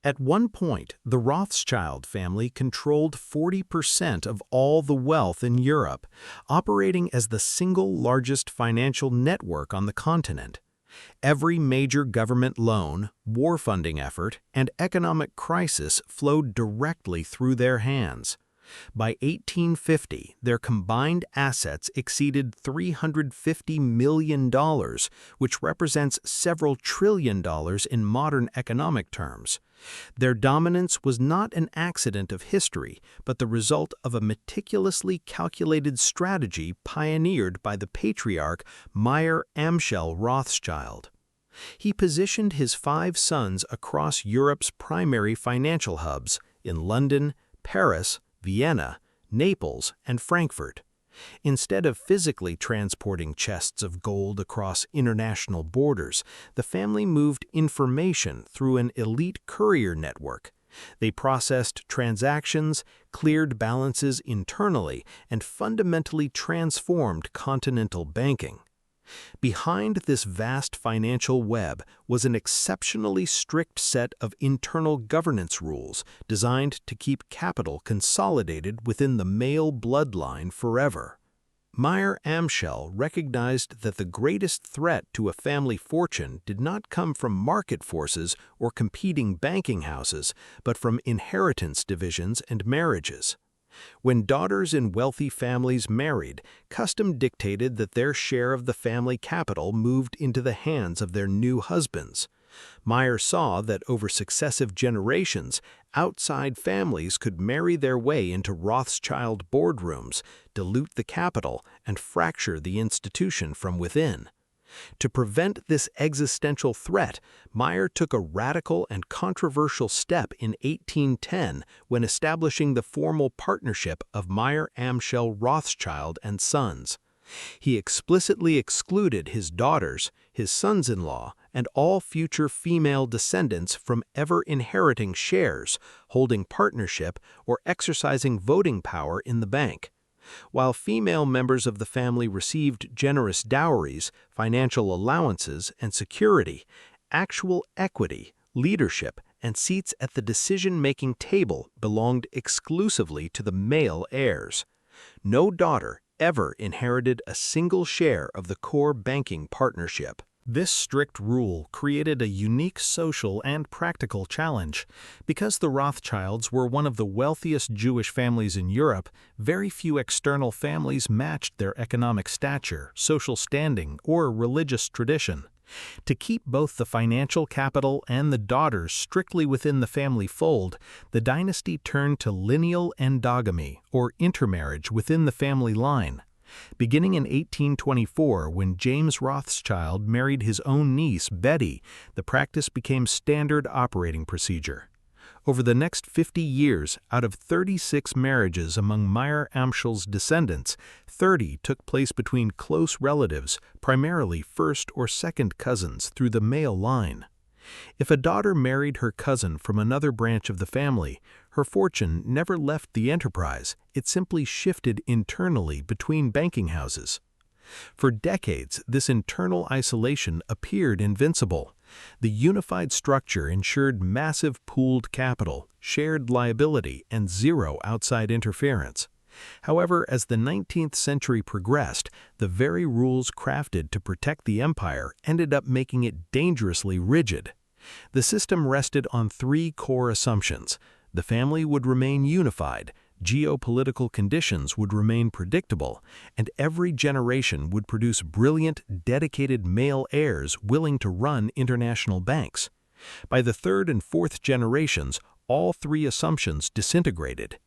At one point, the Rothschild family controlled 40% of all the wealth in Europe, operating as the single largest financial network on the continent. Every major government loan, war funding effort, and economic crisis flowed directly through their hands. By 1850, their combined assets exceeded $350 million, which represents several trillion dollars in modern economic terms. Their dominance was not an accident of history, but the result of a meticulously calculated strategy pioneered by the patriarch Mayer Amschel Rothschild. He positioned his 5 sons across Europe's primary financial hubs in London, Paris, Vienna, Naples, and Frankfurt. Instead of physically transporting chests of gold across international borders, the family moved information through an elite courier network. They processed transactions, cleared balances internally, and fundamentally transformed continental banking. Behind this vast financial web was an exceptionally strict set of internal governance rules designed to keep capital consolidated within the male bloodline forever. Mayer Amschel recognized that the greatest threat to a family fortune did not come from market forces or competing banking houses, but from inheritance divisions and marriages. When daughters in wealthy families married, custom dictated that their share of the family capital moved into the hands of their new husbands. Mayer saw that over successive generations, outside families could marry their way into Rothschild boardrooms, dilute the capital, and fracture the institution from within. To prevent this existential threat, Mayer took a radical and controversial step in 1810 when establishing the formal partnership of Mayer Amschel Rothschild and Sons. He explicitly excluded his daughters, his sons-in-law, and all future female descendants from ever inheriting shares, holding partnership, or exercising voting power in the bank. While female members of the family received generous dowries, financial allowances, and security, actual equity, leadership, and seats at the decision-making table belonged exclusively to the male heirs. No daughter ever inherited a single share of the core banking partnership. This strict rule created a unique social and practical challenge. Because the Rothschilds were one of the wealthiest Jewish families in Europe, very few external families matched their economic stature, social standing, or religious tradition. To keep both the financial capital and the daughters strictly within the family fold, the dynasty turned to lineal endogamy, or intermarriage within the family line. Beginning in 1824, when James Rothschild married his own niece, Betty, the practice became standard operating procedure. Over the next 50 years, out of 36 marriages among Mayer Amschel's descendants, 30 took place between close relatives, primarily first or second cousins through the male line. If a daughter married her cousin from another branch of the family, her fortune never left the enterprise, it simply shifted internally between banking houses. For decades, this internal isolation appeared invincible. The unified structure ensured massive pooled capital, shared liability, and zero outside interference. However, as the 19th century progressed, the very rules crafted to protect the empire ended up making it dangerously rigid. The system rested on 3 core assumptions. The family would remain unified, geopolitical conditions would remain predictable, and every generation would produce brilliant, dedicated male heirs willing to run international banks. By the 3rd and 4th generations, all 3 assumptions disintegrated.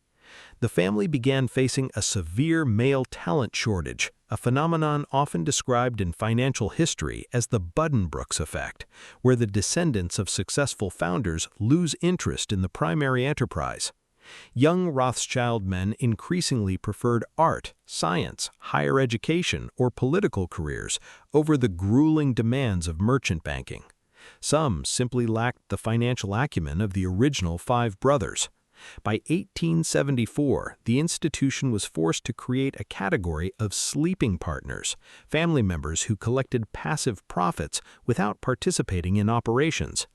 The family began facing a severe male talent shortage, a phenomenon often described in financial history as the Buddenbrooks effect, where the descendants of successful founders lose interest in the primary enterprise. Young Rothschild men increasingly preferred art, science, higher education, or political careers over the grueling demands of merchant banking. Some simply lacked the financial acumen of the original 5 brothers. By 1874, the institution was forced to create a category of sleeping partners, family members who collected passive profits without participating in operations.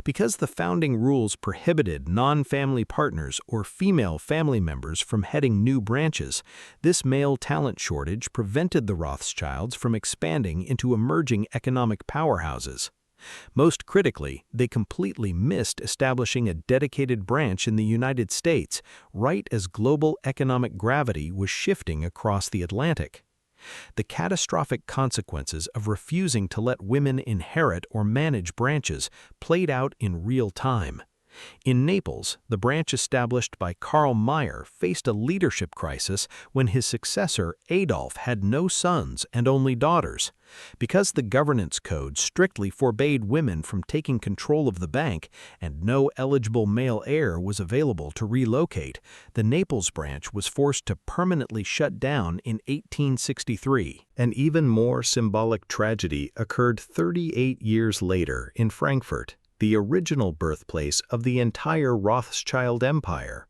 Because the founding rules prohibited non-family partners or female family members from heading new branches, this male talent shortage prevented the Rothschilds from expanding into emerging economic powerhouses. Most critically, they completely missed establishing a dedicated branch in the United States, right as global economic gravity was shifting across the Atlantic. The catastrophic consequences of refusing to let women inherit or manage branches played out in real time. In Naples, the branch established by Karl Mayer faced a leadership crisis when his successor, Adolf, had no sons and only daughters. Because the governance code strictly forbade women from taking control of the bank and no eligible male heir was available to relocate, the Naples branch was forced to permanently shut down in 1863. An even more symbolic tragedy occurred 38 years later in Frankfurt, the original birthplace of the entire Rothschild empire.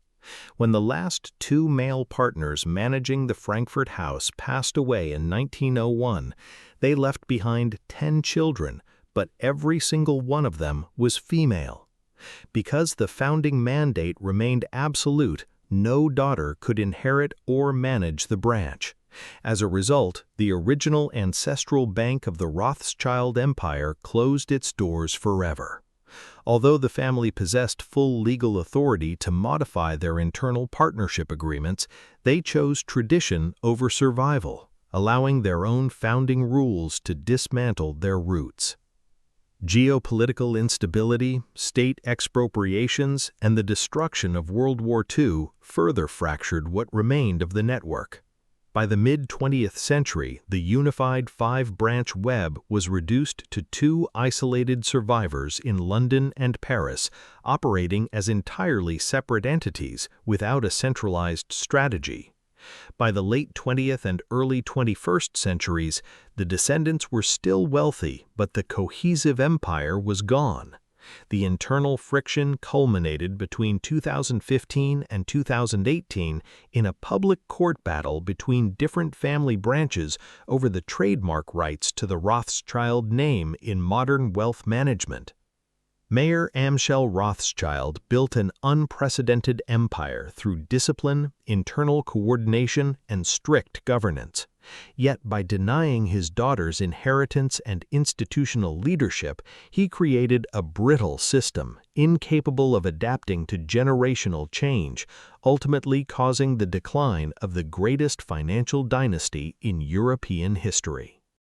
When the last two male partners managing the Frankfurt house passed away in 1901, they left behind 10 children, but every single one of them was female. Because the founding mandate remained absolute, no daughter could inherit or manage the branch. As a result, the original ancestral bank of the Rothschild empire closed its doors forever. Although the family possessed full legal authority to modify their internal partnership agreements, they chose tradition over survival, allowing their own founding rules to dismantle their roots. Geopolitical instability, state expropriations, and the destruction of World War II further fractured what remained of the network. By the mid-20th century, the unified five-branch web was reduced to two isolated survivors in London and Paris, operating as entirely separate entities without a centralized strategy. By the late 20th and early 21st centuries, the descendants were still wealthy, but the cohesive empire was gone. The internal friction culminated between 2015 and 2018 in a public court battle between different family branches over the trademark rights to the Rothschild name in modern wealth management. Mayer Amschel Rothschild built an unprecedented empire through discipline, internal coordination, and strict governance. Yet by denying his daughters inheritance and institutional leadership, he created a brittle system, incapable of adapting to generational change, ultimately causing the decline of the greatest financial dynasty in European history.